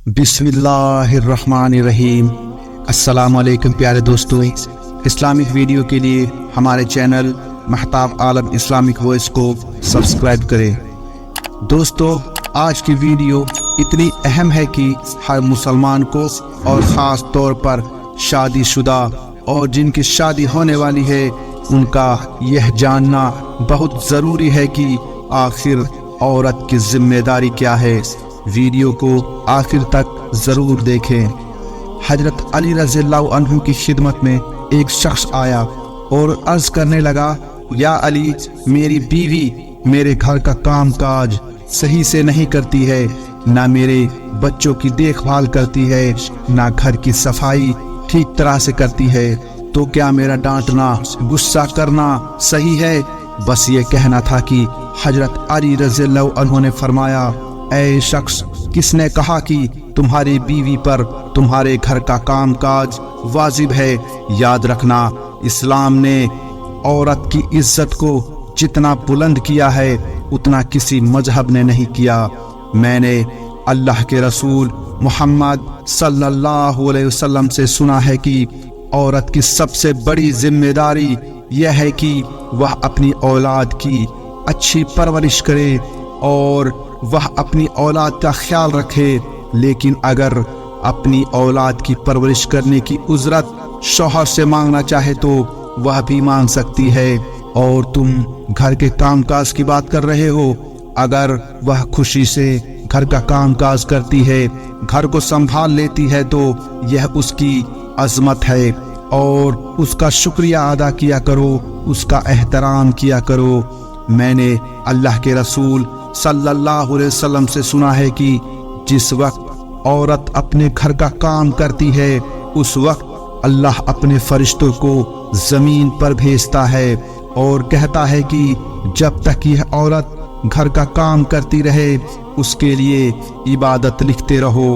बिस्मिल्लाहिर्रहमानिर्रहीम। अस्सलाम वालेकुम प्यारे दोस्तों, इस्लामिक वीडियो के लिए हमारे चैनल महताब आलम इस्लामिक वॉइस को सब्सक्राइब करें। दोस्तों, आज की वीडियो इतनी अहम है कि हर मुसलमान को और ख़ास तौर पर शादीशुदा और जिनकी शादी होने वाली है उनका यह जानना बहुत ज़रूरी है कि आखिर औरत की जिम्मेदारी क्या है। वीडियो को आखिर तक ज़रूर देखें। हजरत अली रज़ियल्लाहु अन्हु की खिदमत में एक शख्स आया और अर्ज़ करने लगा, या अली, मेरी बीवी मेरे घर का काम काज सही से नहीं करती है, ना मेरे बच्चों की देखभाल करती है, ना घर की सफाई ठीक तरह से करती है, तो क्या मेरा डांटना गुस्सा करना सही है? बस ये कहना था कि हजरत अली रज़ियल्लाहु अन्हु ने फरमाया, ऐ शख्स, किसने कहा कि तुम्हारी बीवी पर तुम्हारे घर का काम काज वाजिब है? याद रखना, इस्लाम ने औरत की इज्जत को जितना बुलंद किया है उतना किसी मजहब ने नहीं किया। मैंने अल्लाह के रसूल मोहम्मद सल्लल्लाहु अलैहि वसल्लम से सुना है कि औरत की सबसे बड़ी जिम्मेदारी यह है कि वह अपनी औलाद की अच्छी परवरिश करे और वह अपनी औलाद का ख्याल रखे। लेकिन अगर अपनी औलाद की परवरिश करने की उजरत शौहर से मांगना चाहे तो वह भी मांग सकती है। और तुम घर के कामकाज की बात कर रहे हो, अगर वह खुशी से घर का कामकाज करती है, घर को संभाल लेती है, तो यह उसकी अजमत है और उसका शुक्रिया अदा किया करो, उसका एहतराम किया करो। मैंने अल्लाह के रसूल सल्लल्लाहु अलैहि वसल्लम से सुना है कि जिस वक्त औरत अपने घर का काम करती है उस वक्त अल्लाह अपने फरिश्तों को ज़मीन पर भेजता है और कहता है कि जब तक यह औरत घर का काम करती रहे उसके लिए इबादत लिखते रहो।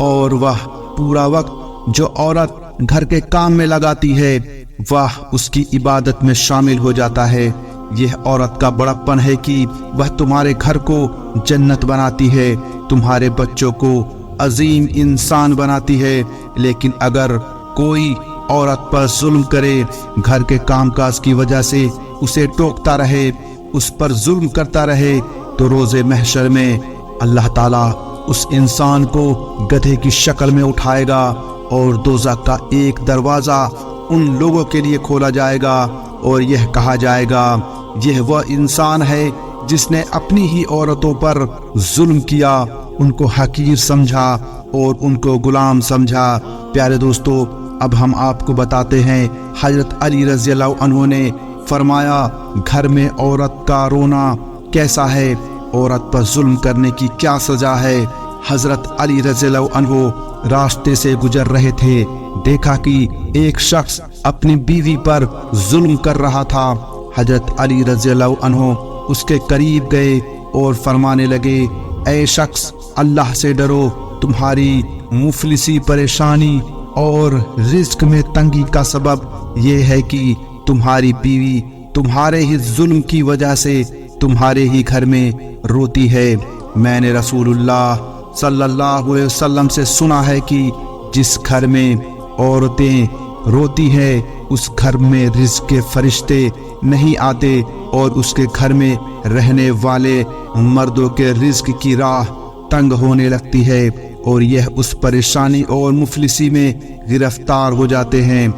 और वह पूरा वक्त जो औरत घर के काम में लगाती है वह उसकी इबादत में शामिल हो जाता है। यह औरत का बड़प्पन है कि वह तुम्हारे घर को जन्नत बनाती है, तुम्हारे बच्चों को अजीम इंसान बनाती है। लेकिन अगर कोई औरत पर जुल्म करे, घर के कामकाज की वजह से उसे टोकता रहे, उस पर जुल्म करता रहे, तो रोज़े महशर में अल्लाह ताला उस इंसान को गधे की शक्ल में उठाएगा और दोज़ख का एक दरवाज़ा उन लोगों के लिए खोला जाएगा और यह कहा जाएगा, यह वह इंसान है जिसने अपनी ही औरतों पर जुल्म किया, उनको हकीर समझा और उनको गुलाम समझा। प्यारे दोस्तों, अब हम आपको बताते हैं हजरत अली रज़ियल्लाहु अन्हु ने फरमाया, घर में औरत का रोना कैसा है, औरत पर जुल्म करने की क्या सजा है। हजरत अली रज़ियल्लाहु अन्हु रास्ते से गुजर रहे थे, देखा कि एक शख्स अपनी बीवी पर जुल्म कर रहा था। हजरत अली रज़ियल्लाहु अन्हु उसके करीब गए और फरमाने लगे, ऐ शख्स, अल्लाह से डरो, तुम्हारी मुफलिसी, परेशानी और रिज्क में तंगी का सबब ये है कि तुम्हारी बीवी तुम्हारे ही जुल्म की वजह से तुम्हारे ही घर में रोती है। मैंने रसूलुल्लाह सल्लल्लाहु अलैहि वसल्लम से सुना है कि जिस घर में औरतें रोती है उस घर में रिज्क के फरिश्ते नहीं आते और उसके घर में रहने वाले मर्दों के रिज्क की राह तंग होने लगती है और यह उस परेशानी और मुफलिसी में गिरफ्तार हो जाते हैं।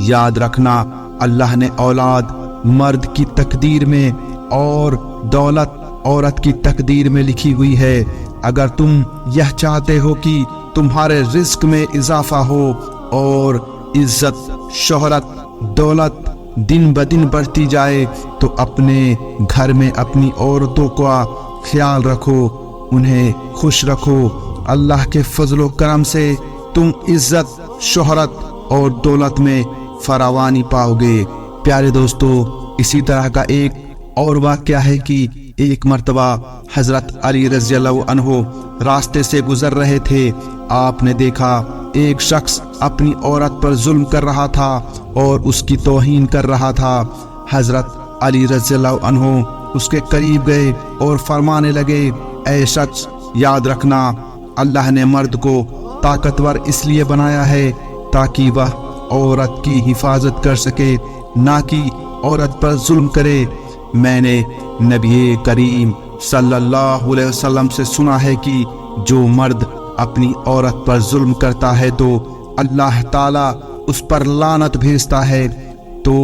याद रखना, अल्लाह ने औलाद मर्द की तकदीर में और दौलत औरत की तकदीर में लिखी हुई है। अगर तुम यह चाहते हो कि तुम्हारे रिज्क में इजाफा हो और इज्जत, शोहरत, दौलत दिन ब दिन बढ़ती जाए, तो अपने घर में अपनी औरतों का ख्याल रखो, उन्हें खुश रखो। अल्लाह के फजलो करम से तुम इज्जत, शोहरत और दौलत में फरावानी पाओगे। प्यारे दोस्तों, इसी तरह का एक और वाक़या है कि एक मर्तबा हजरत अली रज़ियल्लाहु अन्हु रास्ते से गुजर रहे थे। आपने देखा एक शख्स अपनी औरत पर जुल्म कर रहा था और उसकी तौहीन कर रहा था। हजरत अली रज़ियल्लाहु अन्हु उसके करीब गए और फरमाने लगे, ऐ शख्स, याद रखना اللہ نے مرد کو طاقتور اس لیے بنایا ہے تاکہ وہ عورت کی حفاظت کر سکے، نہ کہ عورت پر ظلم کرے۔ میں نے نبی کریم صلی اللہ علیہ وسلم سے سنا ہے کہ جو مرد اپنی عورت پر ظلم کرتا ہے تو اللہ تعالیٰ اس پر لعنت بھیجتا ہے۔ تو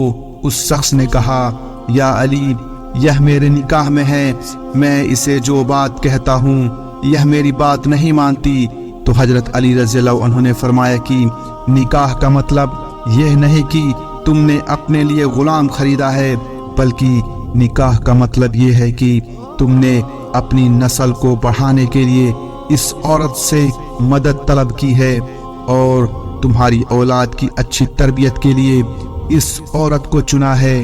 اس شخص نے کہا، یا علی، یہ میرے نکاح میں ہے، میں اسے جو بات کہتا ہوں یہ میری بات نہیں مانتی۔ تو حضرت علی رضی اللہ عنہ نے فرمایا کہ نکاح کا مطلب یہ نہیں کہ تم نے اپنے لیے غلام خریدا ہے، بلکہ نکاح کا مطلب یہ ہے کہ تم نے اپنی نسل کو بڑھانے کے لیے اس عورت سے مدد طلب کی ہے، اور تمہاری اولاد کی اچھی تربیت کے لیے اس عورت کو چنا ہے۔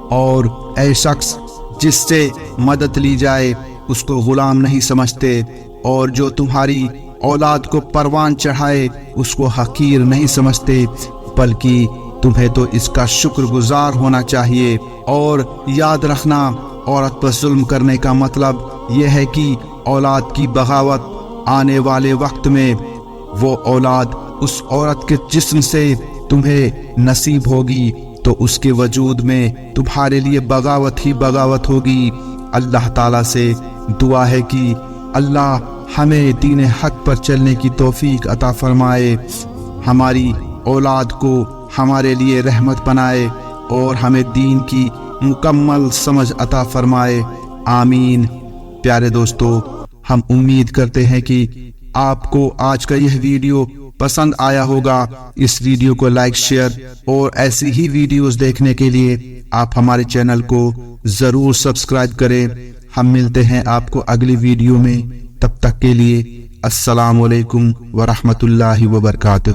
اور اے شخص، جس سے مدد لی جائے اس کو غلام نہیں سمجھتے، اور جو تمہاری اولاد کو پروان چڑھائے اس کو حقیر نہیں سمجھتے، بلکہ تمہیں تو اس کا شکر گزار ہونا چاہیے۔ اور یاد رکھنا، عورت پر ظلم کرنے کا مطلب یہ ہے کہ اولاد کی بغاوت آنے والے وقت میں وہ اولاد اس عورت کے جسم سے تمہیں نصیب ہوگی تو اس کے وجود میں تمہارے لیے بغاوت ہی بغاوت ہوگی۔ اللہ تعالیٰ سے دعا ہے کہ اللہ ہمیں دین حق پر چلنے کی توفیق عطا فرمائے، ہماری اولاد کو ہمارے لیے رحمت بنائے، اور ہمیں دین کی مکمل سمجھ عطا فرمائے، آمین۔ پیارے دوستو، ہم امید کرتے ہیں کہ آپ کو آج کا یہ ویڈیو پسند آیا ہوگا۔ اس ویڈیو کو لائک، شیئر اور ایسی ہی ویڈیوز دیکھنے کے لیے آپ ہمارے چینل کو ضرور سبسکرائب کریں۔ ہم ملتے ہیں آپ کو اگلی ویڈیو میں، تب تک کے لیے السلام علیکم ورحمۃ اللہ وبرکاتہ۔